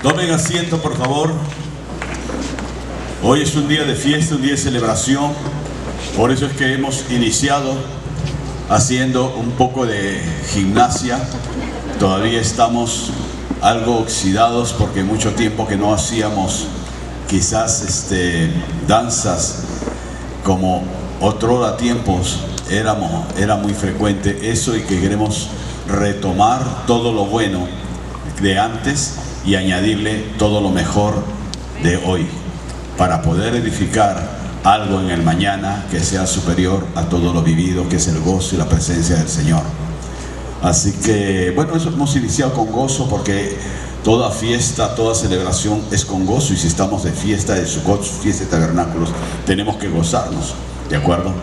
Tomen asiento, por favor. Hoy es un día de fiesta, un día de celebración. Por eso es que hemos iniciado haciendo un poco de gimnasia. Todavía estamos algo oxidados porque mucho tiempo que no hacíamos quizás danzas como otrora tiempos era muy frecuente eso, y que queremos retomar todo lo bueno de antes y añadirle todo lo mejor de hoy para poder edificar algo en el mañana que sea superior a todo lo vivido, que es el gozo y la presencia del Señor. Así que bueno, eso hemos iniciado con gozo, porque toda fiesta, toda celebración es con gozo, y si estamos de fiesta de Sukkot, fiesta de tabernáculos, tenemos que gozarnos, ¿de acuerdo?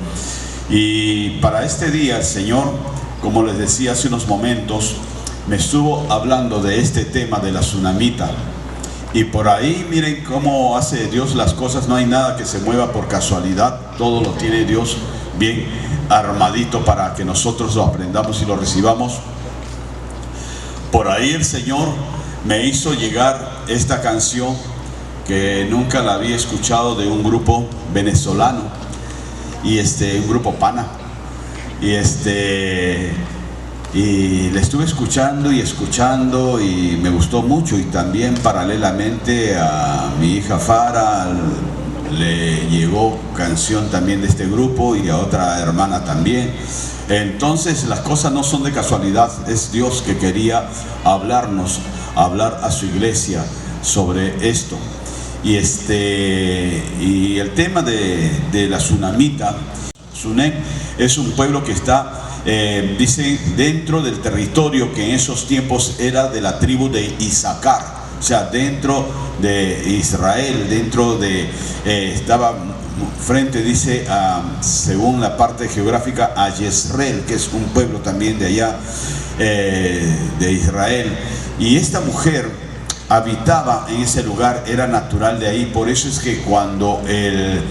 Y para este día el Señor, como les decía hace unos momentos, me estuvo hablando de este tema de la tsunamita. Y por ahí miren cómo hace Dios las cosas. No hay nada que se mueva por casualidad, todo lo tiene Dios bien armadito para que nosotros lo aprendamos y lo recibamos. Por ahí el Señor me hizo llegar esta canción que nunca la había escuchado, de un grupo venezolano, y un grupo pana, y le estuve escuchando y me gustó mucho. Y también paralelamente a mi hija Fara le llegó canción también de este grupo, y a otra hermana también. Entonces las cosas no son de casualidad, es Dios que quería hablar a su iglesia sobre esto. Y el tema de la tsunamita, Sunem, es un pueblo que está, dice, dentro del territorio que en esos tiempos era de la tribu de Isaacar, o sea, dentro de Israel, estaba frente, dice, según la parte geográfica, a Jezreel, que es un pueblo también de allá, de Israel. Y esta mujer habitaba en ese lugar, era natural de ahí. Por eso es que cuando el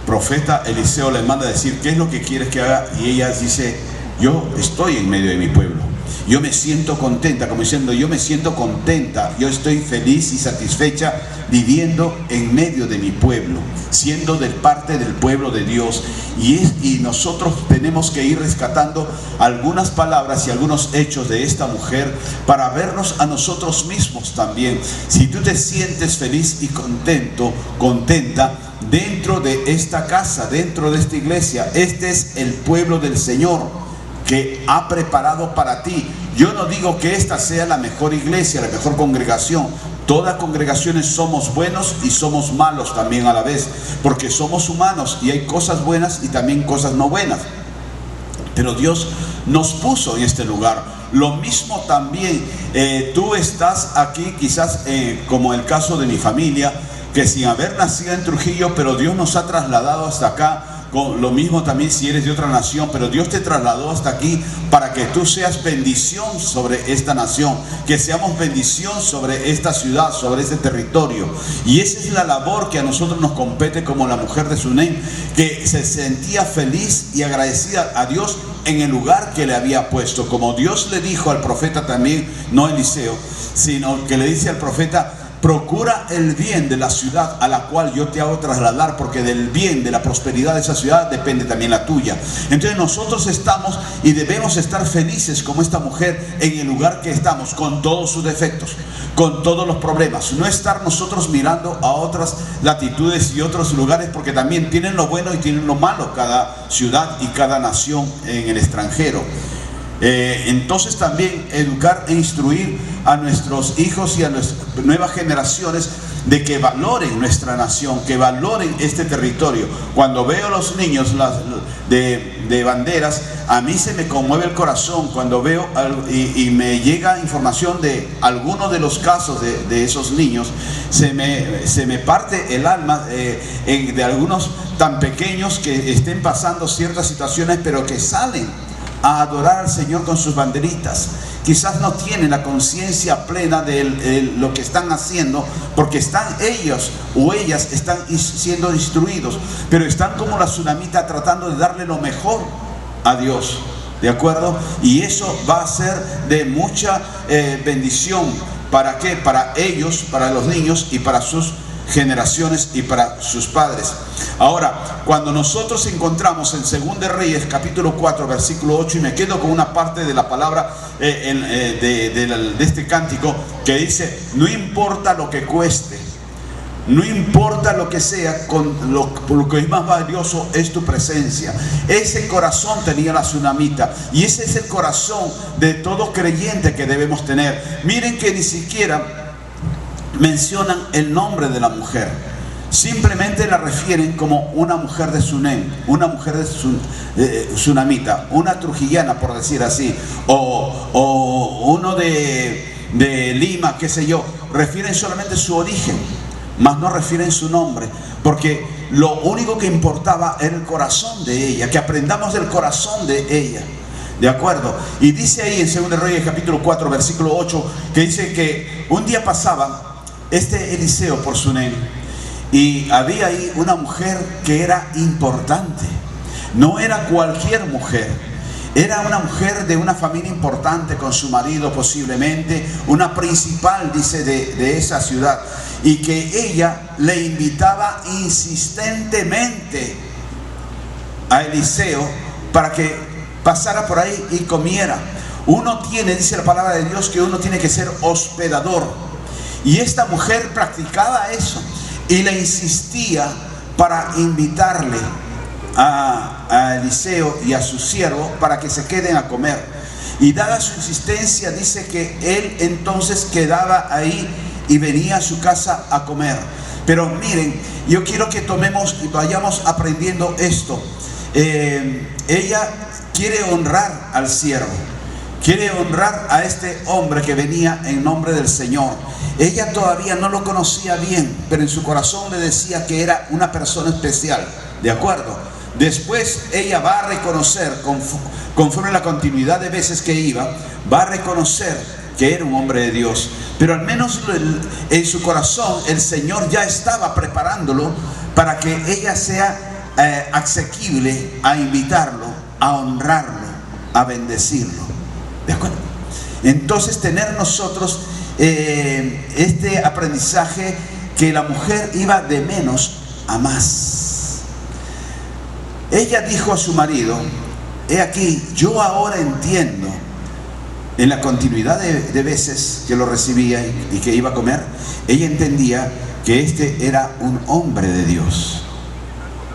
profeta Eliseo le manda a decir, ¿qué es lo que quieres que haga? Y ella dice, yo estoy en medio de mi pueblo, yo me siento contenta, como diciendo, yo me siento contenta, yo estoy feliz y satisfecha viviendo en medio de mi pueblo, siendo de parte del pueblo de Dios. Y nosotros tenemos que ir rescatando algunas palabras y algunos hechos de esta mujer para vernos a nosotros mismos también. Si tú te sientes feliz y contenta dentro de esta casa, dentro de esta iglesia, este es el pueblo del Señor que ha preparado para ti. Yo no digo que esta sea la mejor iglesia, la mejor congregación. Todas congregaciones somos buenos y somos malos también a la vez, porque somos humanos y hay cosas buenas y también cosas no buenas. Pero Dios nos puso en este lugar. Lo mismo también, tú estás aquí quizás como el caso de mi familia, que sin haber nacido en Trujillo, pero Dios nos ha trasladado hasta acá. Lo mismo también si eres de otra nación, pero Dios te trasladó hasta aquí para que tú seas bendición sobre esta nación, que seamos bendición sobre esta ciudad, sobre este territorio. Y esa es la labor que a nosotros nos compete como la mujer de Sunem, que se sentía feliz y agradecida a Dios en el lugar que le había puesto. Como Dios le dijo al profeta también, no Eliseo, sino que le dice al profeta, procura el bien de la ciudad a la cual yo te hago trasladar, porque del bien, de la prosperidad de esa ciudad depende también la tuya. Entonces nosotros estamos y debemos estar felices como esta mujer en el lugar que estamos, con todos sus defectos, con todos los problemas. No estar nosotros mirando a otras latitudes y otros lugares, porque también tienen lo bueno y tienen lo malo cada ciudad y cada nación en el extranjero. Entonces también educar e instruir a nuestros hijos y a nuestras nuevas generaciones de que valoren nuestra nación, que valoren este territorio. Cuando veo a los niños de banderas, a mí se me conmueve el corazón cuando veo y me llega información de algunos de los casos de esos niños. Se me parte el alma de algunos tan pequeños que estén pasando ciertas situaciones, pero que salen a adorar al Señor con sus banderitas. Quizás no tienen la conciencia plena de lo que están haciendo, porque están ellos o ellas están siendo instruidos, pero están como la tsunamita tratando de darle lo mejor a Dios, ¿de acuerdo? Y eso va a ser de mucha bendición ¿Para qué? Para ellos, para los niños y para sus generaciones y para sus padres. Ahora, cuando nosotros encontramos en 2 de Reyes capítulo 4 versículo 8, y me quedo con una parte de la palabra de este cántico que dice: no importa lo que cueste, no importa lo que sea, lo que es más valioso es tu presencia. Ese corazón tenía la tsunamita, y ese es el corazón de todo creyente que debemos tener. Miren que ni siquiera mencionan el nombre de la mujer, simplemente la refieren como una mujer de Sunem, una mujer de tsunamita, una trujillana, por decir así, o uno de Lima, qué sé yo. Refieren solamente su origen, mas no refieren su nombre, porque lo único que importaba era el corazón de ella, que aprendamos del corazón de ella. ¿De acuerdo? Y dice ahí en 2 de Reyes capítulo 4 versículo 8, que dice que un día pasaba Eliseo por Sunem, y había ahí una mujer que era importante. No era cualquier mujer, era una mujer de una familia importante, con su marido posiblemente, una principal, dice, de esa ciudad, y que ella le invitaba insistentemente a Eliseo para que pasara por ahí y comiera. Uno tiene, dice la palabra de Dios, que uno tiene que ser hospedador. Y esta mujer practicaba eso y le insistía para invitarle a Eliseo y a su siervo para que se queden a comer. Y dada su insistencia, dice que él entonces quedaba ahí y venía a su casa a comer. Pero miren, yo quiero que tomemos y vayamos aprendiendo esto. Ella quiere honrar al siervo, quiere honrar a este hombre que venía en nombre del Señor. Ella todavía no lo conocía bien, pero en su corazón le decía que era una persona especial, ¿de acuerdo? Después ella va a reconocer, conforme a la continuidad de veces que iba, va a reconocer que era un hombre de Dios. Pero al menos en su corazón el Señor ya estaba preparándolo para que ella sea asequible a invitarlo, a honrarlo, a bendecirlo. ¿De acuerdo? Entonces tener nosotros este aprendizaje, que la mujer iba de menos a más. Ella dijo a su marido: he aquí, yo ahora entiendo. En la continuidad de veces que lo recibía y que iba a comer, ella entendía que este era un hombre de Dios.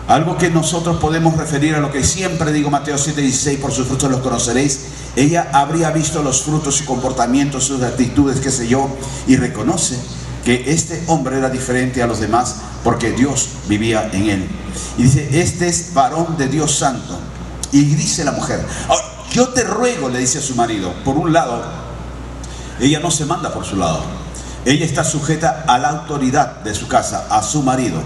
Algo que nosotros podemos referir a lo que siempre digo, Mateo 7:16, por sus frutos los conoceréis. Ella habría visto los frutos, su comportamiento, sus actitudes, qué sé yo, y reconoce que este hombre era diferente a los demás porque Dios vivía en él. Y dice: este es varón de Dios santo. Y dice la mujer: yo te ruego, le dice a su marido. Por un lado, ella no se manda por su lado, ella está sujeta a la autoridad de su casa, a su marido.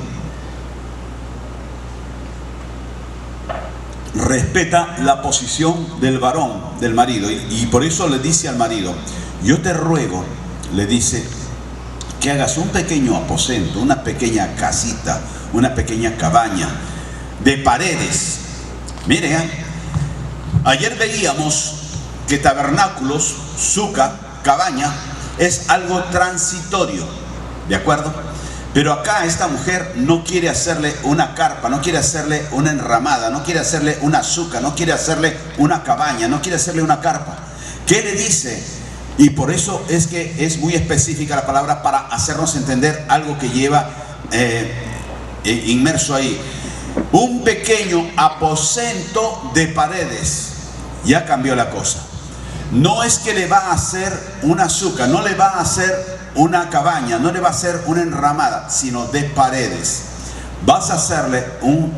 Respeta la posición del varón, del marido, y por eso le dice al marido: yo te ruego, le dice, que hagas un pequeño aposento, una pequeña casita, una pequeña cabaña de paredes. Miren, ayer veíamos que tabernáculos, suca, cabaña, es algo transitorio, ¿de acuerdo? Pero acá esta mujer no quiere hacerle una carpa, no quiere hacerle una enramada, no quiere hacerle una suca, no quiere hacerle una cabaña, no quiere hacerle una carpa. ¿Qué le dice? Y por eso es que es muy específica la palabra, para hacernos entender algo que lleva inmerso ahí. Un pequeño aposento de paredes. Ya cambió la cosa. No es que le va a hacer una suca, no le va a hacer una cabaña, no le va a hacer una enramada, sino de paredes. Vas a hacerle un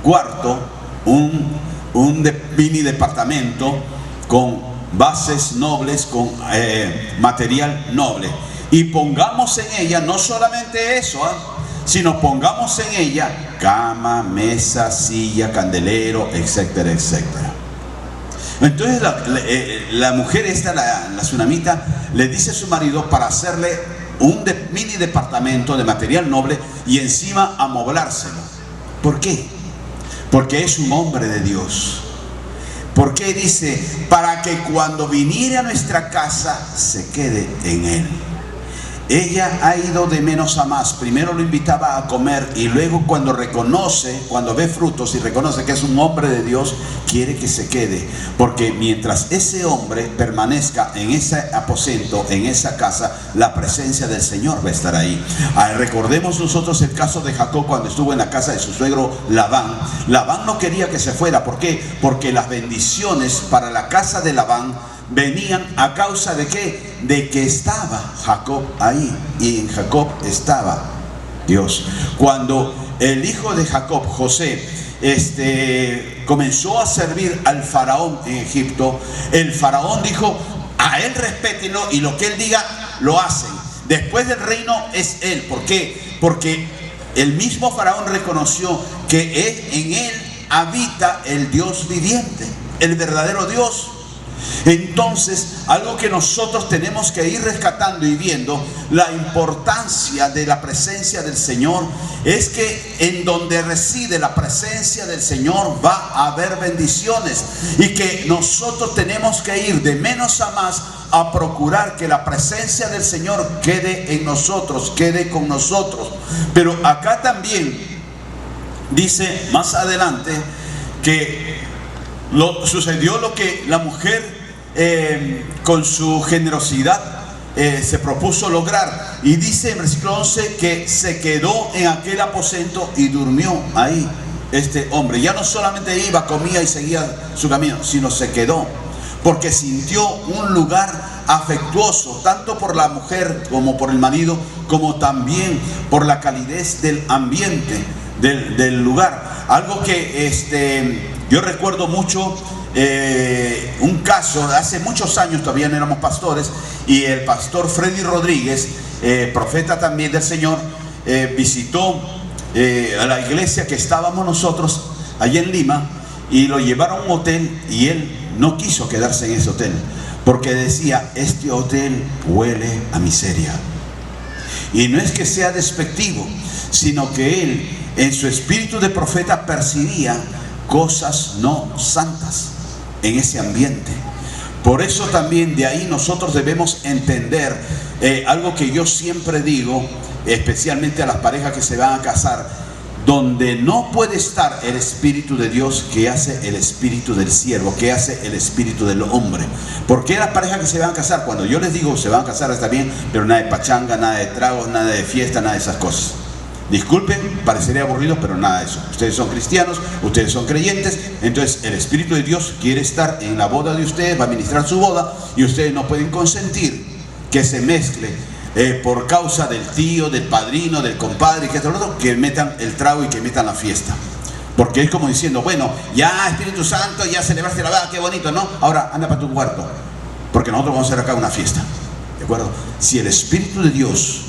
cuarto, un mini departamento con bases nobles, con material noble. Y pongamos en ella no solamente eso, sino pongamos en ella cama, mesa, silla, candelero, etcétera, etcétera. Entonces la mujer esta, la tsunamita, le dice a su marido para hacerle un mini departamento de material noble y encima amoblárselo. ¿Por qué? Porque es un hombre de Dios. ¿Por qué? Dice: para que cuando viniere a nuestra casa se quede en él. ella ha ido de menos a más. Primero lo invitaba a comer y luego cuando reconoce, cuando ve frutos y reconoce que es un hombre de Dios, quiere que se quede. Porque mientras ese hombre permanezca en ese aposento, en esa casa, la presencia del Señor va a estar ahí. Recordemos nosotros el caso de Jacob cuando estuvo en la casa de su suegro Labán. Labán no quería que se fuera. ¿Por qué? Porque las bendiciones para la casa de Labán venían a causa de ¿qué? De que estaba Jacob ahí, y en Jacob estaba Dios. Cuando el hijo de Jacob, José, comenzó a servir al faraón en Egipto, el faraón dijo: a él respétenlo y lo que él diga lo hacen. Después del reino es él. ¿Por qué? Porque el mismo faraón reconoció que en él habita el Dios viviente, el verdadero Dios. Entonces, algo que nosotros tenemos que ir rescatando y viendo, la importancia de la presencia del Señor, es que en donde reside la presencia del Señor va a haber bendiciones, y que nosotros tenemos que ir de menos a más a procurar que la presencia del Señor quede en nosotros, quede con nosotros. Pero acá también dice más adelante que sucedió lo que la mujer con su generosidad se propuso lograr, y dice en versículo 11 que se quedó en aquel aposento y durmió ahí este hombre. Ya no solamente iba, comía y seguía su camino, sino se quedó porque sintió un lugar afectuoso, tanto por la mujer como por el marido, como también por la calidez del ambiente del lugar. Algo que yo recuerdo mucho, un caso de hace muchos años, todavía no éramos pastores, y el pastor Freddy Rodríguez, profeta también del Señor, visitó a la iglesia que estábamos nosotros allá en Lima, y lo llevaron a un hotel, y él no quiso quedarse en ese hotel porque decía: este hotel huele a miseria. Y no es que sea despectivo, sino que él en su espíritu de profeta percibía cosas no santas en ese ambiente. Por eso también de ahí nosotros debemos entender algo que yo siempre digo, especialmente a las parejas que se van a casar: donde no puede estar el Espíritu de Dios, que hace el espíritu del siervo, que hace el espíritu del hombre. Porque las parejas que se van a casar, cuando yo les digo se van a casar, está bien, pero nada de pachanga, nada de tragos, nada de fiesta, nada de esas cosas. Disculpen, parecería aburrido, pero nada de eso. Ustedes son cristianos, ustedes son creyentes, entonces el Espíritu de Dios quiere estar en la boda de ustedes, va a ministrar su boda, y ustedes no pueden consentir que se mezcle por causa del tío, del padrino, del compadre, que metan el trago y que metan la fiesta. Porque es como diciendo: bueno, ya Espíritu Santo, ya celebraste la boda, qué bonito, ¿no? Ahora anda para tu cuarto, porque nosotros vamos a hacer acá una fiesta. ¿De acuerdo? Si el Espíritu de Dios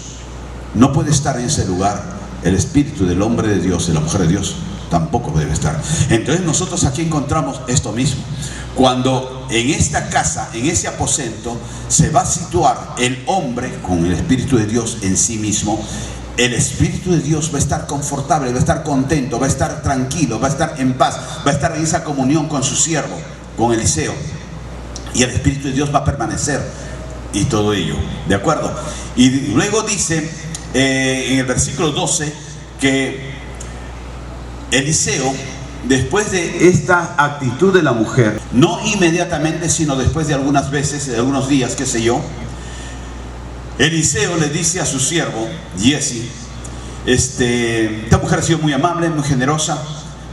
no puede estar en ese lugar, el espíritu del hombre de Dios, de la mujer de Dios, tampoco debe estar. Entonces nosotros aquí encontramos esto mismo. Cuando en esta casa, en ese aposento, se va a situar el hombre con el Espíritu de Dios en sí mismo, el Espíritu de Dios va a estar confortable, va a estar contento, va a estar tranquilo, va a estar en paz, va a estar en esa comunión con su siervo, con Eliseo, y el Espíritu de Dios va a permanecer, y todo ello, ¿de acuerdo? Y luego dice en el versículo 12 que Eliseo, después de esta actitud de la mujer, no inmediatamente, sino después de algunas veces, de algunos días, qué sé yo, Eliseo le dice a su siervo Giezi: esta mujer ha sido muy amable, muy generosa,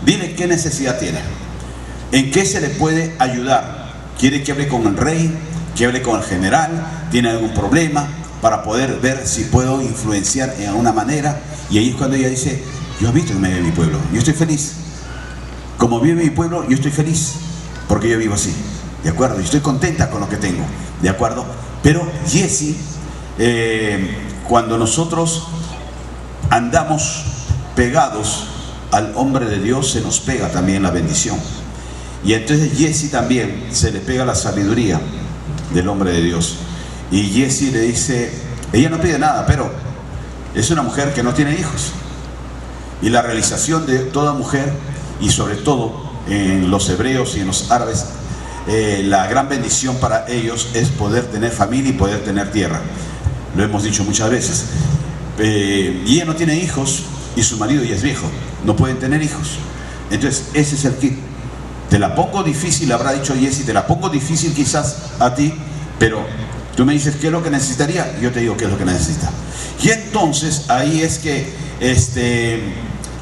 dile qué necesidad tiene, en qué se le puede ayudar. ¿Quiere que hable con el rey? ¿Que hable con el general? ¿Tiene algún problema? Para poder ver si puedo influenciar en alguna manera. Y ahí es cuando ella dice: yo habito en medio de mi pueblo, yo estoy feliz. Como vive mi pueblo, yo estoy feliz, porque yo vivo así, ¿de acuerdo? Y estoy contenta con lo que tengo, ¿de acuerdo? Pero Giezi, cuando nosotros andamos pegados al hombre de Dios, se nos pega también la bendición. Y entonces Giezi también se le pega la sabiduría del hombre de Dios. Y Giezi le dice, ella no pide nada, pero es una mujer que no tiene hijos. Y la realización de toda mujer, y sobre todo en los hebreos y en los árabes, la gran bendición para ellos es poder tener familia y poder tener tierra. lo hemos dicho muchas veces. Y ella no tiene hijos y su marido ya es viejo, no pueden tener hijos. Entonces ese es el kit. Te la pongo difícil, habrá dicho Jessy, te la pongo difícil quizás a ti, pero tú me dices qué es lo que necesitaría, yo te digo qué es lo que necesita. Y entonces ahí es que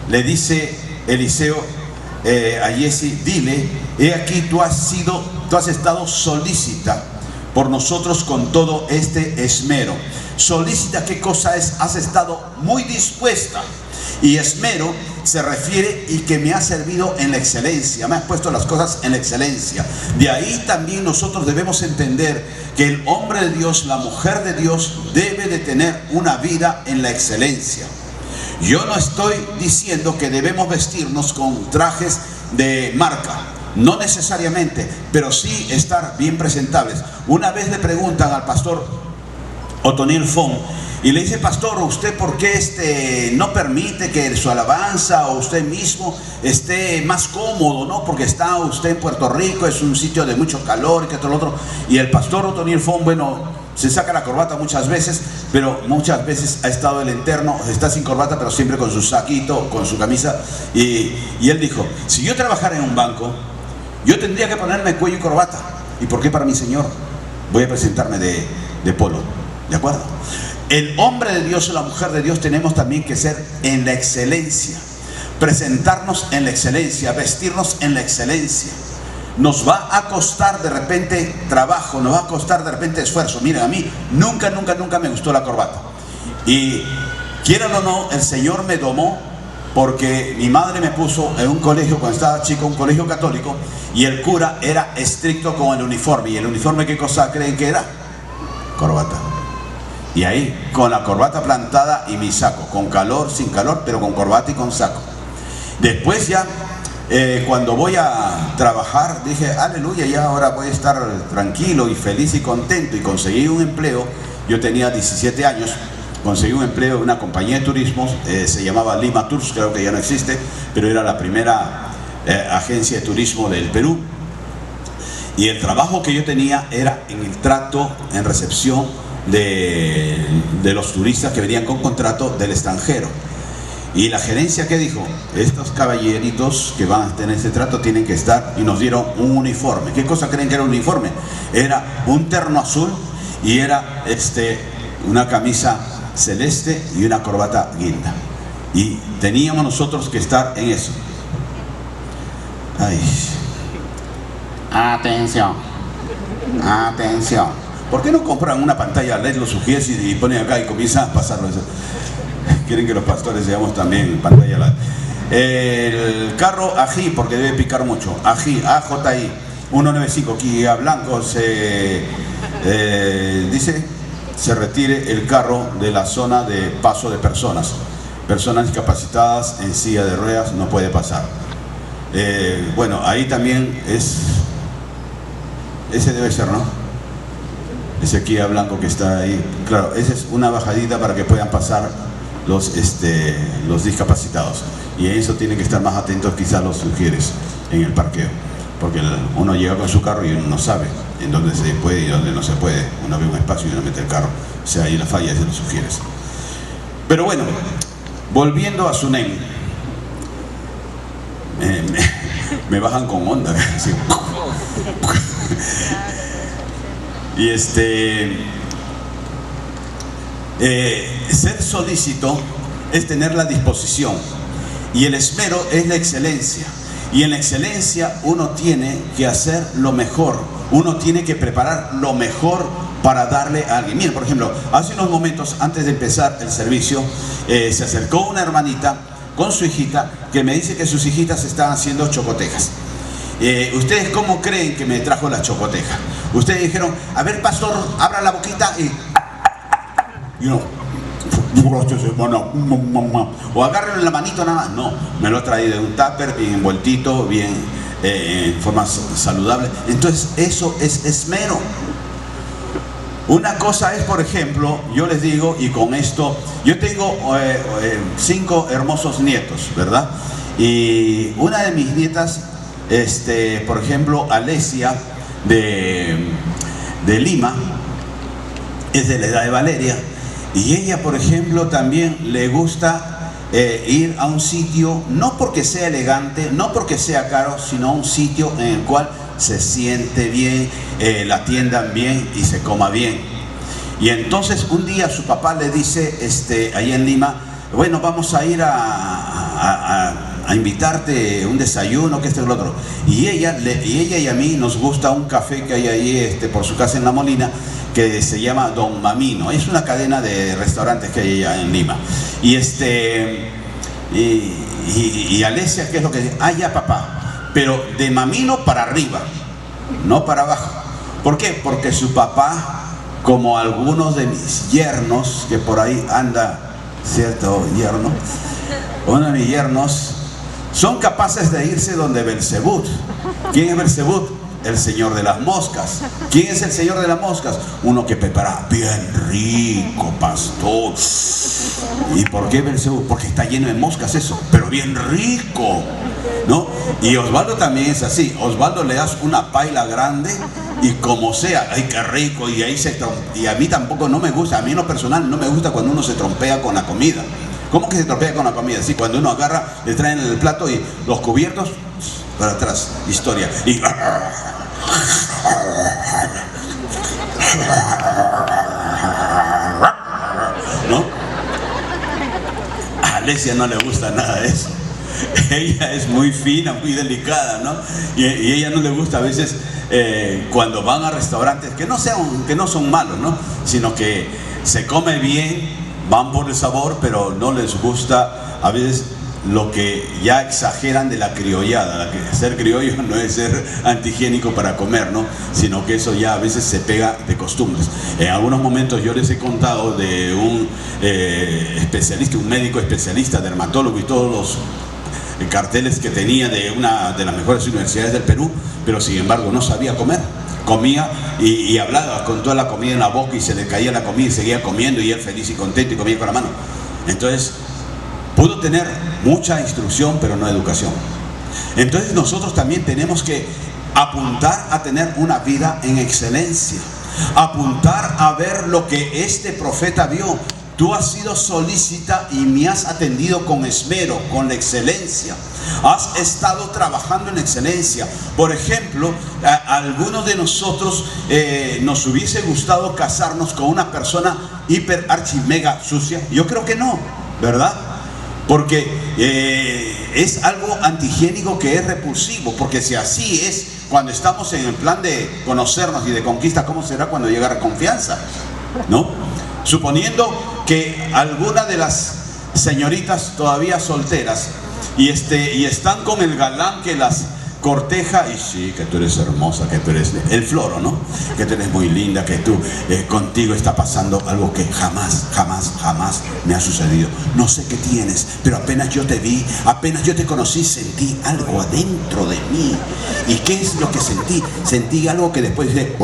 le dice Eliseo a Jessy, dile, he aquí tú has estado solícita por nosotros con todo este esmero. Solícita, ¿qué cosa es? Has estado muy dispuesta. Y esmero se refiere y que me ha servido en la excelencia, me has puesto las cosas en la excelencia. De ahí también nosotros debemos entender que el hombre de Dios, la mujer de Dios, debe de tener una vida en la excelencia. Yo no estoy diciendo que debemos vestirnos con trajes de marca, no necesariamente, pero sí estar bien presentables. Una vez le preguntan al pastor Otoniel Fon y le dice, pastor, ¿usted por qué no permite que su alabanza o usted mismo esté más cómodo, ¿no? Porque está usted en Puerto Rico, es un sitio de mucho calor y que todo lo otro. Y el pastor Otoniel Fon, bueno, se saca la corbata muchas veces, pero muchas veces ha estado el interno, está sin corbata, pero siempre con su saquito, con su camisa. Y él dijo, si yo trabajara en un banco, yo tendría que ponerme cuello y corbata. ¿Y por qué para mi Señor voy a presentarme de polo? ¿De acuerdo? El hombre de Dios o la mujer de Dios tenemos también que ser en la excelencia, presentarnos en la excelencia, vestirnos en la excelencia. Nos va a costar de repente trabajo, nos va a costar de repente esfuerzo. Miren, a mí nunca me gustó la corbata. Y quieran o no, el Señor me domó porque mi madre me puso en un colegio, cuando estaba chico, un colegio católico, y el cura era estricto con el uniforme. ¿Y el uniforme qué cosa creen que era? Corbata. Y ahí, con la corbata plantada y mi saco, con calor, sin calor, pero con corbata y con saco. Después ya, cuando voy a trabajar, dije, aleluya, ya ahora voy a estar tranquilo y feliz y contento. Y conseguí un empleo, yo tenía 17 años, conseguí un empleo en una compañía de turismos, se llamaba Lima Tours, creo que ya no existe, pero era la primera agencia de turismo del Perú. Y el trabajo que yo tenía era en el trato, en recepción de los turistas que venían con contrato del extranjero. Y la gerencia, ¿qué dijo? Estos caballeritos que van a tener ese trato tienen que estar, y nos dieron un uniforme. ¿Qué cosa creen que era un uniforme? Era un terno azul y era una camisa celeste y una corbata guinda. Y teníamos nosotros que estar en eso. Ay. Atención, atención. ¿Por qué no compran una pantalla LED, lo sugieres y ponen acá y comienzan a pasarlo eso? Quieren que los pastores seamos también pantalla LED. El carro ají, porque debe picar mucho. Ají, AJI 195, Kia Blanco dice, se retire el carro de la zona de paso de personas. Personas discapacitadas en silla de ruedas no puede pasar. Bueno, ahí también es, ese debe ser, ¿no? Ese Kia Blanco que está ahí, claro, esa es una bajadita para que puedan pasar los discapacitados. Y en eso tienen que estar más atentos quizás los sugieres en el parqueo, porque uno llega con su carro y uno no sabe en dónde se puede y dónde no se puede. Uno ve un espacio y uno mete el carro, o sea, ahí la falla es de los sugieres. Pero bueno, volviendo a Sunem, me bajan con onda, así. Y ser solícito es tener la disposición, y el esmero es la excelencia, y en la excelencia uno tiene que hacer lo mejor, uno tiene que preparar lo mejor para darle a alguien. Miren, por ejemplo, hace unos momentos antes de empezar el servicio, se acercó una hermanita con su hijita que me dice que sus hijitas estaban haciendo chocotejas. ¿Ustedes cómo creen que me trajo la chocoteja? Ustedes dijeron, a ver, pastor, abra la boquita y uno, o agárrenlo en la manito nada más. No, me lo traí de un tupper, bien envueltito, bien en forma saludable. Entonces eso es esmero. Una cosa es, por ejemplo, yo les digo, y con esto, yo tengo 5 hermosos nietos, ¿verdad? Y una de mis nietas, por ejemplo, Alesia de Lima, es de la edad de Valeria, Y ella, por ejemplo, también le gusta ir a un sitio, no porque sea elegante, no porque sea caro, sino un sitio en el cual se siente bien, la atiendan bien y se coma bien. Y entonces un día su papá le dice, ahí en Lima, bueno, vamos a ir a invitarte un desayuno, que esto y lo otro. Y ella y a mí nos gusta un café que hay ahí por su casa en La Molina, que se llama Don Mamino. Es una cadena de restaurantes que hay allá en Lima. Y Alesia, ¿qué es lo que dice? Ah, ya, papá, pero de Mamino para arriba, no para abajo. ¿Por qué? Porque su papá, como algunos de mis yernos, que por ahí anda, ¿cierto yerno? Uno de mis yernos, son capaces de irse donde Belcebú. ¿Quién es Belcebú? El señor de las moscas. ¿Quién es el señor de las moscas? Uno que prepara bien rico, pastor. ¿Y por qué Belcebú? Porque está lleno de moscas eso, pero bien rico, ¿no? Y Osvaldo también es así. Osvaldo le das una paila grande y como sea, ¡ay, qué rico! Y ahí y a mí tampoco no me gusta, a mí en lo personal no me gusta cuando uno se trompea con la comida. ¿Cómo que se trompea con la comida? Sí, cuando uno agarra, le traen el plato y los cubiertos para atrás, historia. Y ¿no? A Alesia no le gusta nada de eso. Ella es muy fina, muy delicada, ¿no? Y ella no le gusta a veces cuando van a restaurantes que no son malos, ¿no? Sino que se come bien, van por el sabor, pero no les gusta a veces lo que ya exageran de la criollada. Ser criollo no es ser antihigiénico para comer, ¿no? Sino que eso ya a veces se pega de costumbres. En algunos momentos yo les he contado de un especialista, un médico especialista, dermatólogo y todos los carteles que tenía de una de las mejores universidades del Perú, pero sin embargo no sabía comer. Comía y hablaba con toda la comida en la boca y se le caía la comida y seguía comiendo y él feliz y contento y comía con la mano. Entonces pudo tener mucha instrucción, pero no educación. Entonces nosotros también tenemos que apuntar a tener una vida en excelencia, apuntar a ver lo que este profeta vio. Tú has sido solícita y me has atendido con esmero, con la excelencia. Has estado trabajando en excelencia. Por ejemplo, a algunos de nosotros nos hubiese gustado casarnos con una persona hiper archi mega sucia. Yo creo que no, ¿verdad? Porque es algo antihigiénico que es repulsivo. Porque si así es cuando estamos en el plan de conocernos y de conquista, ¿cómo será cuando llega la confianza? ¿No? Suponiendo que alguna de las señoritas todavía solteras y están con el galán que las corteja, y sí, que tú eres hermosa, que tú eres el floro, ¿no? Que tú eres muy linda, que tú, contigo está pasando algo que jamás me ha sucedido. No sé qué tienes, pero apenas yo te vi, apenas yo te conocí, sentí algo adentro de mí. ¿Y qué es lo que sentí? Sentí algo que después dice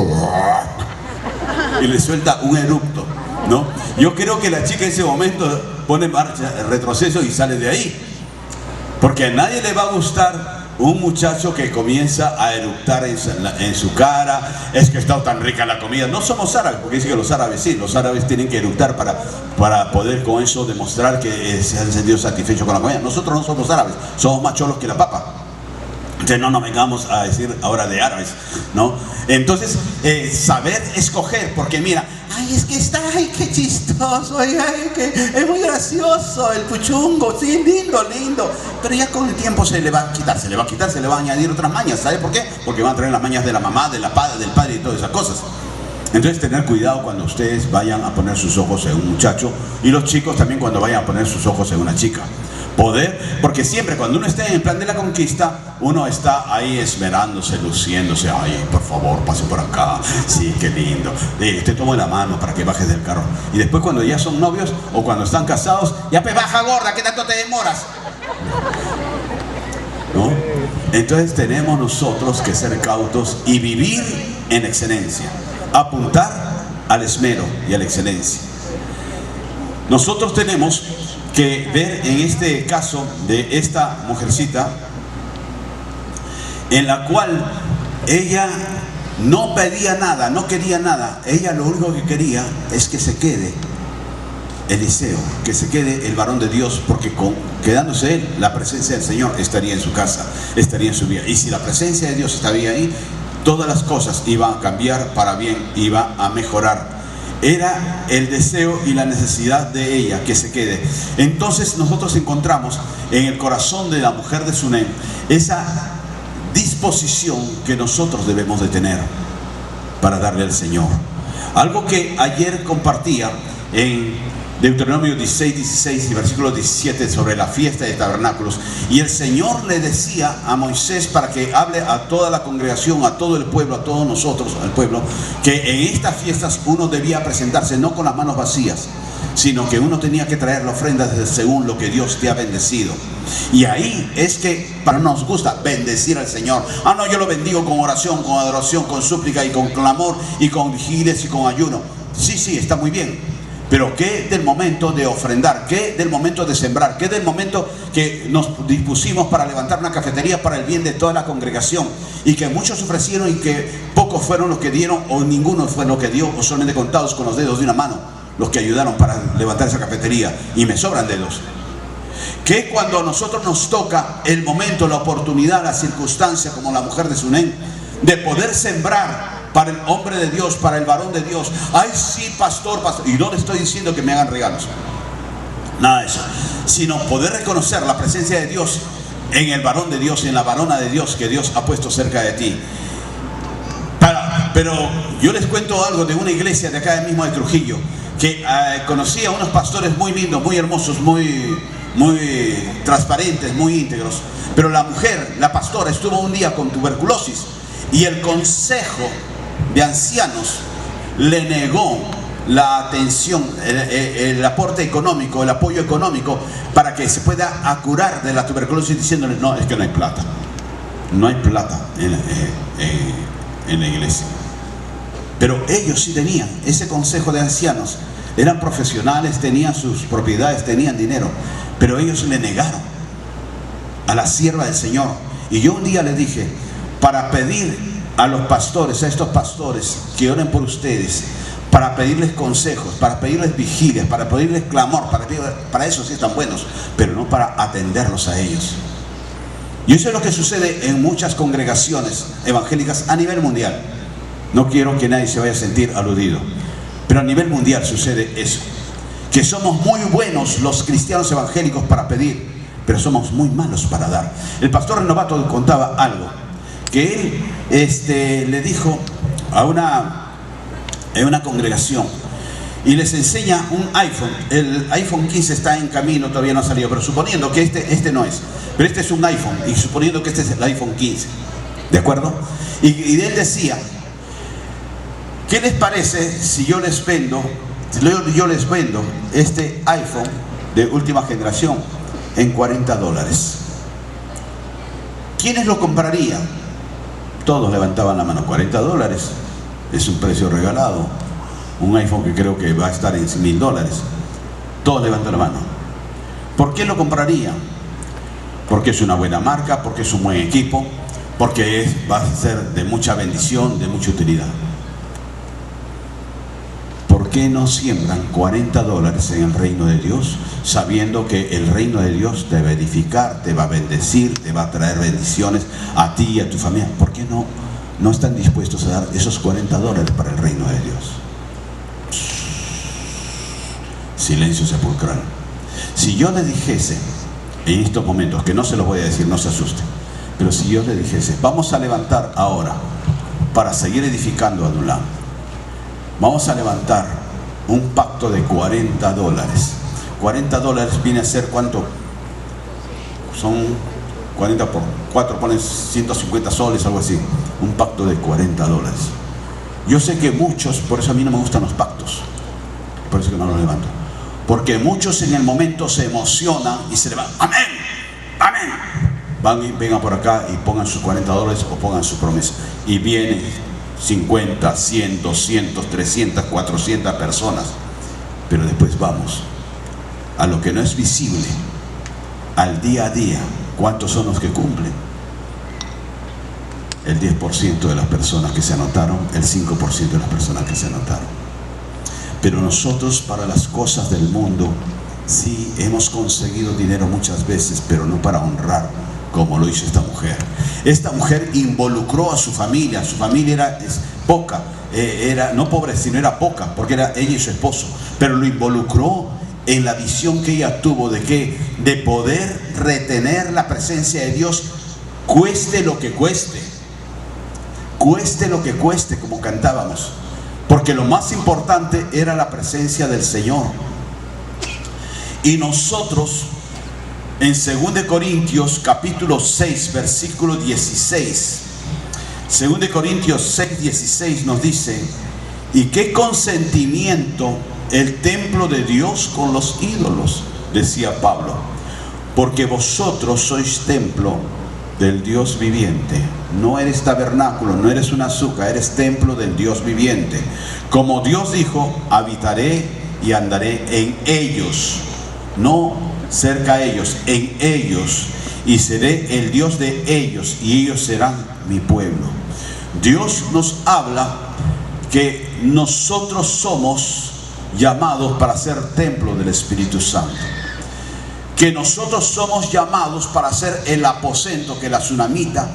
y le suelta un eructo, ¿no? Yo creo que la chica en ese momento pone marcha, retroceso y sale de ahí, porque a nadie le va a gustar un muchacho que comienza a eructar en su cara. Es que está tan rica la comida. No somos árabes, porque dice que los árabes sí, los árabes tienen que eructar para poder con eso demostrar que se han sentido satisfechos con la comida. Nosotros no somos árabes, somos más cholos que la papa. Entonces no nos vengamos a decir ahora de árabes, ¿no? Entonces, saber escoger, porque mira, ay, es que está, ay, qué chistoso, ay, que es muy gracioso, el puchungo, sí, lindo, pero ya con el tiempo se le va a quitar, se le va a añadir otras mañas. ¿Sabe por qué? Porque van a traer las mañas de la mamá, del padre y todas esas cosas. Entonces tener cuidado cuando ustedes vayan a poner sus ojos en un muchacho, y los chicos también cuando vayan a poner sus ojos en una chica. Porque siempre cuando uno está en el plan de la conquista, uno está ahí esmerándose, luciéndose. Ay, por favor, pase por acá, sí, qué lindo, te tomo la mano para que bajes del carro. Y después cuando ya son novios o cuando están casados, ya pues baja gorda, ¿qué tanto te demoras? ¿No? Entonces tenemos nosotros que ser cautos y vivir en excelencia, apuntar al esmero y a la excelencia. Nosotros tenemos que ver en este caso de esta mujercita, en la cual ella no pedía nada, no quería nada. Ella lo único que quería es que se quede Eliseo, que se quede el varón de Dios, porque quedándose él, la presencia del Señor estaría en su casa, estaría en su vida. Y si la presencia de Dios estaría ahí, todas las cosas iban a cambiar para bien, iba a mejorar. Era el deseo y la necesidad de ella que se quede. Entonces nosotros encontramos en el corazón de la mujer de Sunem esa disposición que nosotros debemos de tener para darle al Señor. Algo que ayer compartía en Deuteronomio 16 y versículo 17 sobre la fiesta de tabernáculos, y el Señor le decía a Moisés para que hable a toda la congregación, a todo el pueblo, a todos nosotros, al pueblo, que en estas fiestas uno debía presentarse no con las manos vacías, sino que uno tenía que traer la ofrenda según lo que Dios te ha bendecido. Y ahí es que para nos gusta bendecir al Señor. No, yo lo bendigo con oración, con adoración, con súplica y con clamor y con vigilias y con ayuno. Sí, está muy bien. Pero ¿qué del momento de ofrendar? ¿Qué del momento de sembrar? ¿Qué del momento que nos dispusimos para levantar una cafetería para el bien de toda la congregación? Y que muchos ofrecieron y que pocos fueron los que dieron, o ninguno fue lo que dio, o solamente contados con los dedos de una mano los que ayudaron para levantar esa cafetería. Y me sobran dedos. Que cuando a nosotros nos toca el momento, la oportunidad, la circunstancia, como la mujer de Sunem, de poder sembrar para el hombre de Dios, para el varón de Dios. Ay, sí, pastor. Y no le estoy diciendo que me hagan regalos, nada de eso, sino poder reconocer la presencia de Dios en el varón de Dios y en la varona de Dios que Dios ha puesto cerca de ti. Pero yo les cuento algo de una iglesia de acá mismo de Trujillo, que conocí a unos pastores muy lindos, muy hermosos, muy transparentes, muy íntegros. Pero la mujer, la pastora, estuvo un día con tuberculosis y el consejo de ancianos le negó la atención, el aporte económico, el apoyo económico para que se pueda curar de la tuberculosis, diciéndole: no, es que no hay plata, no hay plata en la iglesia. Pero ellos sí tenían ese consejo de ancianos, eran profesionales, tenían sus propiedades, tenían dinero, pero ellos le negaron a la sierva del Señor. Y yo un día le dije, para pedir a los pastores, a estos pastores que oren por ustedes, para pedirles consejos, para pedirles vigilias, para pedirles clamor, para eso sí están buenos, pero no para atenderlos a ellos. Y eso es lo que sucede en muchas congregaciones evangélicas a nivel mundial. No quiero que nadie se vaya a sentir aludido, pero a nivel mundial sucede eso, que somos muy buenos los cristianos evangélicos para pedir, pero somos muy malos para dar. El pastor Renovato contaba algo, que él le dijo a una congregación, y les enseña un iPhone. El iPhone 15 está en camino, todavía no ha salido, pero suponiendo que este no es, pero este es un iPhone, y suponiendo que este es el iPhone 15, ¿de acuerdo? Y él decía: ¿qué les parece si yo les vendo este iPhone de última generación en $40? ¿Quiénes lo comprarían? Todos levantaban la mano. $40 es un precio regalado. Un iPhone que creo que va a estar en $1,000. Todos levantan la mano. ¿Por qué lo comprarían? Porque es una buena marca, porque es un buen equipo, porque va a ser de mucha bendición, de mucha utilidad. ¿Por qué no siembran $40 en el reino de Dios, sabiendo que el reino de Dios te va a edificar, te va a bendecir, te va a traer bendiciones a ti y a tu familia? ¿Por qué no están dispuestos a dar esos $40 para el reino de Dios? Silencio sepulcral. Si yo le dijese en estos momentos, que no se los voy a decir, no se asusten, pero si yo le dijese: vamos a levantar ahora para seguir edificando a Adulam, vamos a levantar un pacto de $40. $40 viene a ser ¿cuánto? Son 40 por 4, ponen 150 soles, algo así. Un pacto de $40. Yo sé que muchos, por eso a mí no me gustan los pactos, por eso que no los levanto, porque muchos en el momento se emocionan y se levantan: amén, amén. Vengan por acá y pongan sus $40 o pongan su promesa, y vienen 50, 100, 200, 300, 400 personas. Pero después vamos a lo que no es visible, al día a día. ¿Cuántos son los que cumplen? El 10% de las personas que se anotaron, el 5% de las personas que se anotaron. Pero nosotros para las cosas del mundo, sí hemos conseguido dinero muchas veces, pero no para honrar como lo hizo esta mujer. Esta mujer involucró a su familia era poca, era no pobre, sino era poca, porque era ella y su esposo, pero lo involucró en la visión que ella tuvo de poder retener la presencia de Dios, cueste lo que cueste, como cantábamos, porque lo más importante era la presencia del Señor. Y nosotros en 2 Corintios capítulo 6 versículo 16, 2 Corintios 6, 16 nos dice: ¿y qué consentimiento el templo de Dios con los ídolos? Decía Pablo, porque vosotros sois templo del Dios viviente. No eres tabernáculo, no eres un azúcar, eres templo del Dios viviente. Como Dios dijo, habitaré y andaré en ellos, no cerca a ellos, en ellos, y seré el Dios de ellos, y ellos serán mi pueblo. Dios nos habla que nosotros somos llamados para ser templo del Espíritu Santo, que nosotros somos llamados para ser el aposento que la tsunamita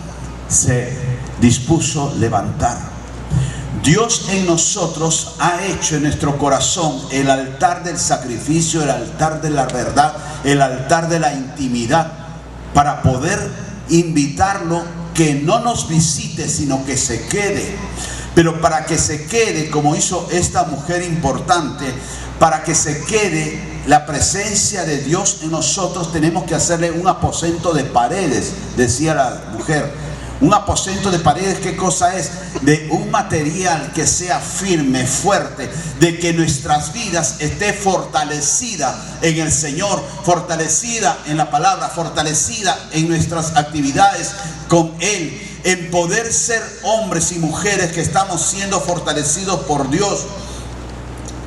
se dispuso levantar. Dios en nosotros ha hecho en nuestro corazón el altar del sacrificio, el altar de la verdad, el altar de la intimidad, para poder invitarlo que no nos visite, sino que se quede. Pero para que se quede, como hizo esta mujer importante, para que se quede la presencia de Dios en nosotros, tenemos que hacerle un aposento de paredes, decía la mujer. Un aposento de paredes, ¿qué cosa es? De un material que sea firme, fuerte, de que nuestras vidas esté fortalecida en el Señor, fortalecida en la palabra, fortalecida en nuestras actividades con Él, en poder ser hombres y mujeres que estamos siendo fortalecidos por Dios.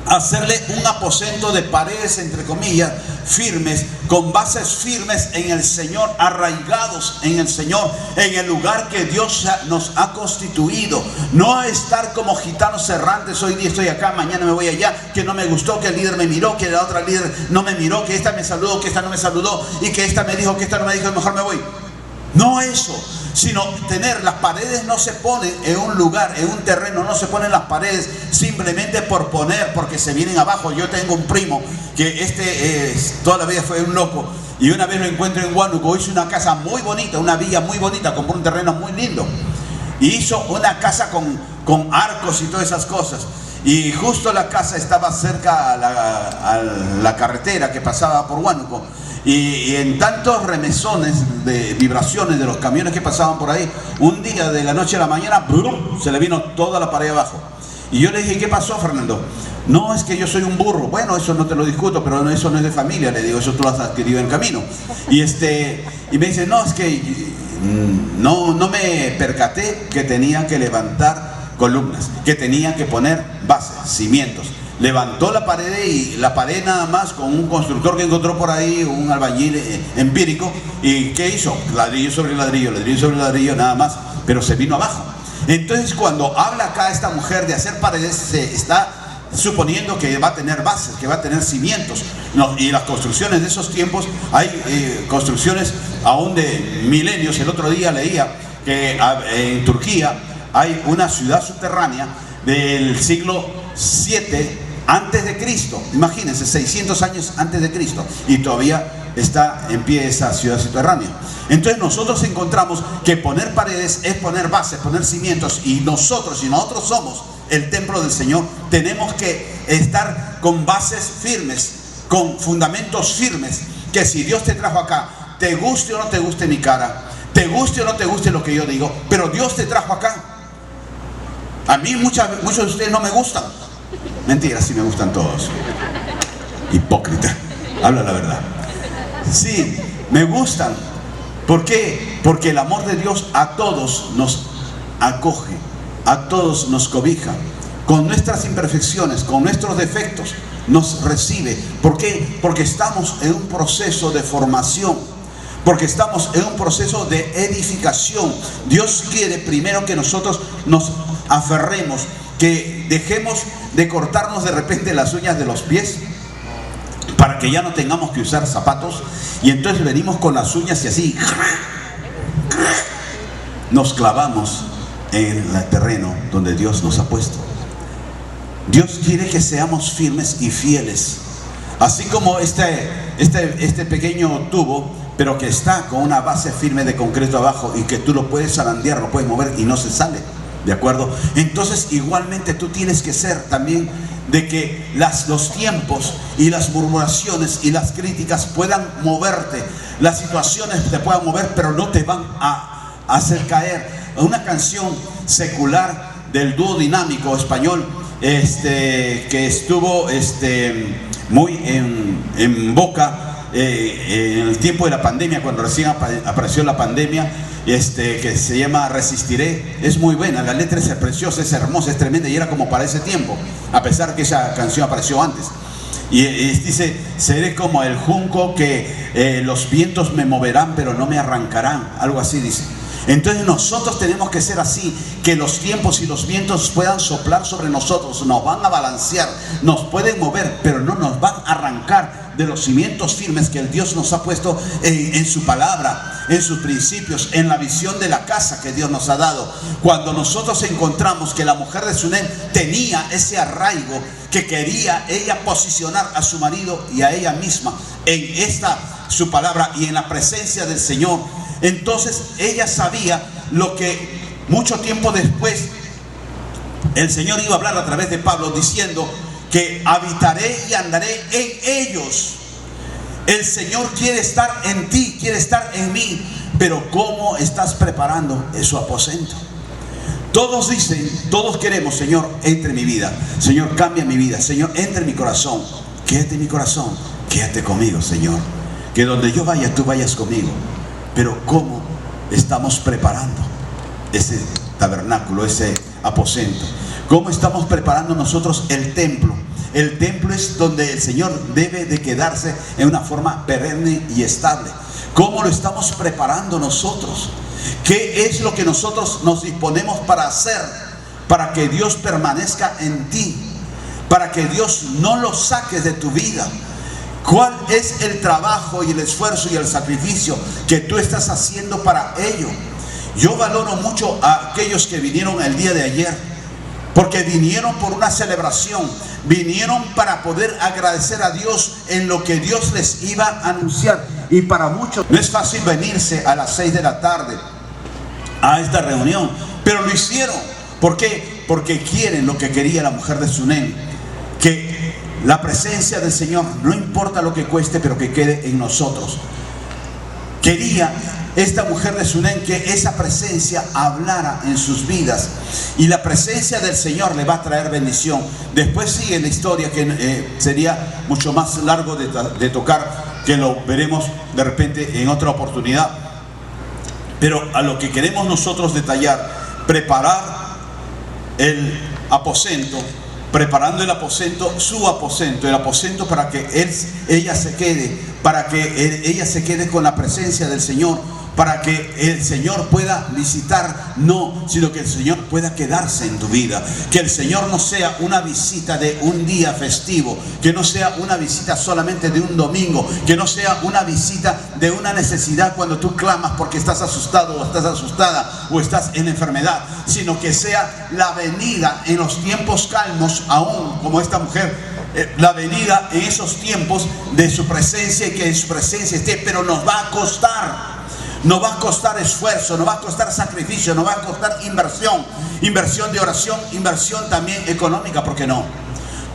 Hacerle un aposento de paredes, entre comillas, firmes, con bases firmes en el Señor, arraigados en el Señor, en el lugar que Dios nos ha constituido. No estar como gitanos errantes: hoy día estoy acá, mañana me voy allá, que no me gustó, que el líder me miró, que la otra líder no me miró, que esta me saludó, que esta no me saludó, y que esta me dijo, que esta no me dijo, mejor me voy. No eso, sino tener las paredes. No se ponen en un lugar, en un terreno, no se ponen las paredes simplemente por poner, porque se vienen abajo. Yo tengo un primo que toda la vida fue un loco, y una vez lo encuentro en Huánuco. Hizo una casa muy bonita, una villa muy bonita, compró un terreno muy lindo y hizo una casa con arcos y todas esas cosas. Y justo la casa estaba cerca a la carretera que pasaba por Huánuco. Y en tantos remesones de vibraciones de los camiones que pasaban por ahí, un día de la noche a la mañana, ¡brum!, se le vino toda la pared abajo. Y yo le dije: ¿qué pasó, Fernando? No, es que yo soy un burro. Bueno, eso no te lo discuto, pero eso no es de familia. Le digo: eso tú lo has adquirido en camino. Y me dice: no, es que no me percaté que tenía que levantar columnas, que tenía que poner bases, cimientos. Levantó la pared, y la pared nada más con un constructor que encontró por ahí, un albañil empírico. ¿Y qué hizo? Ladrillo sobre ladrillo, ladrillo sobre ladrillo, nada más, pero se vino abajo. Entonces, cuando habla acá esta mujer de hacer paredes, se está suponiendo que va a tener bases, que va a tener cimientos. No, y las construcciones de esos tiempos, hay construcciones aún de milenios. El otro día leía que en Turquía hay una ciudad subterránea del siglo 7 antes de Cristo, imagínense, 600 años antes de Cristo, y todavía está en pie esa ciudad subterránea. Entonces nosotros encontramos que poner paredes es poner bases, poner cimientos, y nosotros, si nosotros somos el templo del Señor, tenemos que estar con bases firmes, con fundamentos firmes, que si Dios te trajo acá, te guste o no te guste mi cara, te guste o no te guste lo que yo digo, pero Dios te trajo acá. A mí muchos de ustedes no me gustan. Mentira, sí me gustan todos. Hipócrita, habla la verdad. Sí, me gustan. ¿Por qué? Porque el amor de Dios a todos nos acoge, a todos nos cobija. Con nuestras imperfecciones, con nuestros defectos, nos recibe. ¿Por qué? Porque estamos en un proceso de formación, porque estamos en un proceso de edificación. Dios quiere primero que nosotros nos aferremos, que dejemos de cortarnos de repente las uñas de los pies para que ya no tengamos que usar zapatos, y entonces venimos con las uñas y así nos clavamos en el terreno donde Dios nos ha puesto. Dios quiere que seamos firmes y fieles, así como este pequeño tubo, pero que está con una base firme de concreto abajo y que tú lo puedes zarandear, lo puedes mover y no se sale, ¿de acuerdo? Entonces igualmente tú tienes que ser también de que los tiempos y las murmuraciones y las críticas puedan moverte, las situaciones te puedan mover, pero no te van a hacer caer. Una canción secular del dúo dinámico español que estuvo muy en boca en el tiempo de la pandemia, cuando recién apareció la pandemia, que se llama Resistiré. Es muy buena, la letra es preciosa, es hermosa, es tremenda, y era como para ese tiempo, a pesar que esa canción apareció antes. Y dice: seré como el junco que los vientos me moverán pero no me arrancarán, algo así dice. Entonces nosotros tenemos que ser así, que los tiempos y los vientos puedan soplar sobre nosotros, nos van a balancear, nos pueden mover, pero no nos van a arrancar de los cimientos firmes que el Dios nos ha puesto en su palabra, en sus principios, en la visión de la casa que Dios nos ha dado. Cuando nosotros encontramos que la mujer de Sunem tenía ese arraigo, que quería ella posicionar a su marido y a ella misma en su palabra y en la presencia del Señor, entonces ella sabía lo que mucho tiempo después el Señor iba a hablar a través de Pablo, diciendo que habitaré y andaré en ellos. El Señor quiere estar en ti, quiere estar en mí, pero ¿cómo estás preparando su aposento? Todos dicen, todos queremos: Señor, entre en mi vida, Señor, cambia mi vida, Señor, entre en mi corazón, quédate en mi corazón, quédate conmigo, Señor, que donde yo vaya, tú vayas conmigo. Pero ¿cómo estamos preparando ese tabernáculo, ese aposento? ¿Cómo estamos preparando nosotros el templo? El templo es donde el Señor debe de quedarse en una forma perenne y estable. ¿Cómo lo estamos preparando nosotros? ¿Qué es lo que nosotros nos disponemos para hacer para que Dios permanezca en ti? Para que Dios no lo saques de tu vida. ¿Cuál es el trabajo y el esfuerzo y el sacrificio que tú estás haciendo para ello? Yo valoro mucho a aquellos que vinieron el día de ayer, porque vinieron por una celebración, vinieron para poder agradecer a Dios en lo que Dios les iba a anunciar. Y para muchos no es fácil venirse a las 6 de la tarde a esta reunión, pero lo hicieron. ¿Por qué? Porque quieren lo que quería la mujer de Sunem, que la presencia del Señor, no importa lo que cueste, pero que quede en nosotros. Quería esta mujer de Sunem que esa presencia hablara en sus vidas, y la presencia del Señor le va a traer bendición. Después sigue la historia, que sería mucho más largo de tocar, que lo veremos de repente en otra oportunidad. Pero a lo que queremos nosotros detallar: preparar el aposento, preparando el aposento, su aposento, el aposento para que ella se quede, para que ella se quede con la presencia del Señor, para que el Señor pueda visitar, no, sino que el Señor pueda quedarse en tu vida. Que el Señor no sea una visita de un día festivo, que no sea una visita solamente de un domingo, que no sea una visita de una necesidad cuando tú clamas porque estás asustado o estás asustada o estás en enfermedad, sino que sea la venida en los tiempos calmos, aún como esta mujer, la venida en esos tiempos de su presencia, y que en su presencia esté. Pero nos va a costar. Nos va a costar esfuerzo, nos va a costar sacrificio, nos va a costar inversión, inversión de oración, inversión también económica, ¿por qué no?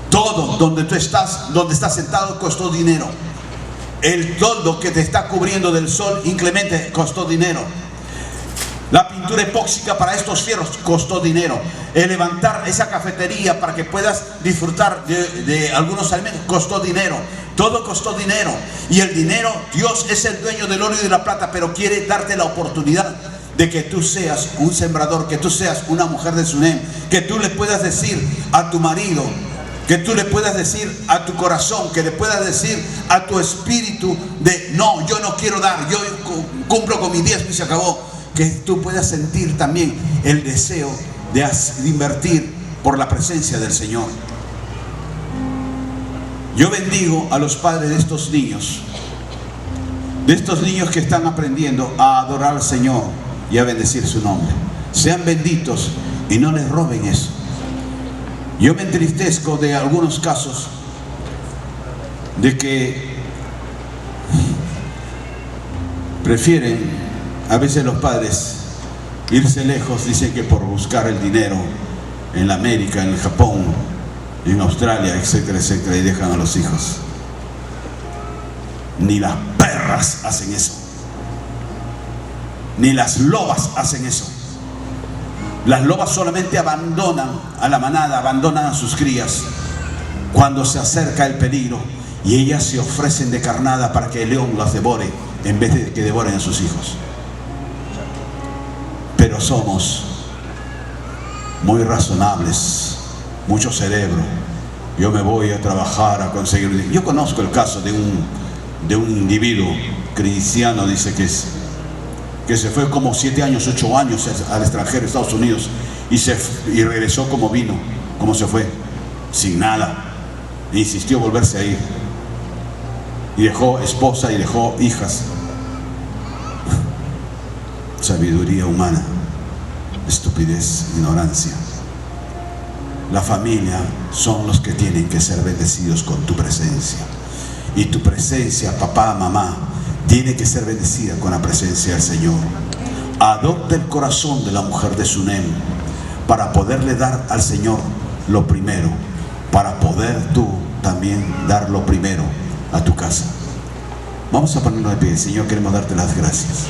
Todo donde tú estás, donde estás sentado, costó dinero. El toldo que te está cubriendo del sol inclemente costó dinero. La pintura epóxica para estos fierros costó dinero. El levantar esa cafetería para que puedas disfrutar de algunos alimentos costó dinero. Todo costó dinero. Y el dinero, Dios es el dueño del oro y de la plata, pero quiere darte la oportunidad de que tú seas un sembrador, que tú seas una mujer de Sunem, que tú le puedas decir a tu marido, que tú le puedas decir a tu corazón, que le puedas decir a tu espíritu de no, yo no quiero dar, yo cumplo con mi diezmo y se acabó. Que tú puedas sentir también el deseo de invertir por la presencia del Señor. Yo bendigo a los padres de estos niños que están aprendiendo a adorar al Señor y a bendecir su nombre. Sean benditos y no les roben eso. Yo me entristezco de algunos casos de que prefieren a veces los padres irse lejos, dicen que por buscar el dinero en la América, en el Japón, en Australia, etcétera, etcétera, y dejan a los hijos. Ni las perras hacen eso, ni las lobas hacen eso. Las lobas solamente abandonan a la manada, abandonan a sus crías cuando se acerca el peligro, y ellas se ofrecen de carnada para que el león las devore en vez de que devoren a sus hijos. Pero somos muy razonables, mucho cerebro. Yo me voy a trabajar a conseguir. Yo conozco el caso de un individuo cristiano, dice que se fue como 7 años, 8 años al extranjero, Estados Unidos, y regresó como vino, como se fue, sin nada. E insistió volverse a ir. Y dejó esposa y dejó hijas. Sabiduría humana, estupidez, ignorancia. La familia son los que tienen que ser bendecidos con tu presencia. Y tu presencia, papá, mamá, tiene que ser bendecida con la presencia del Señor. Adopta el corazón de la mujer de Sunem para poderle dar al Señor lo primero, para poder tú también dar lo primero a tu casa. Vamos a ponernos de pie. Señor, queremos darte las gracias.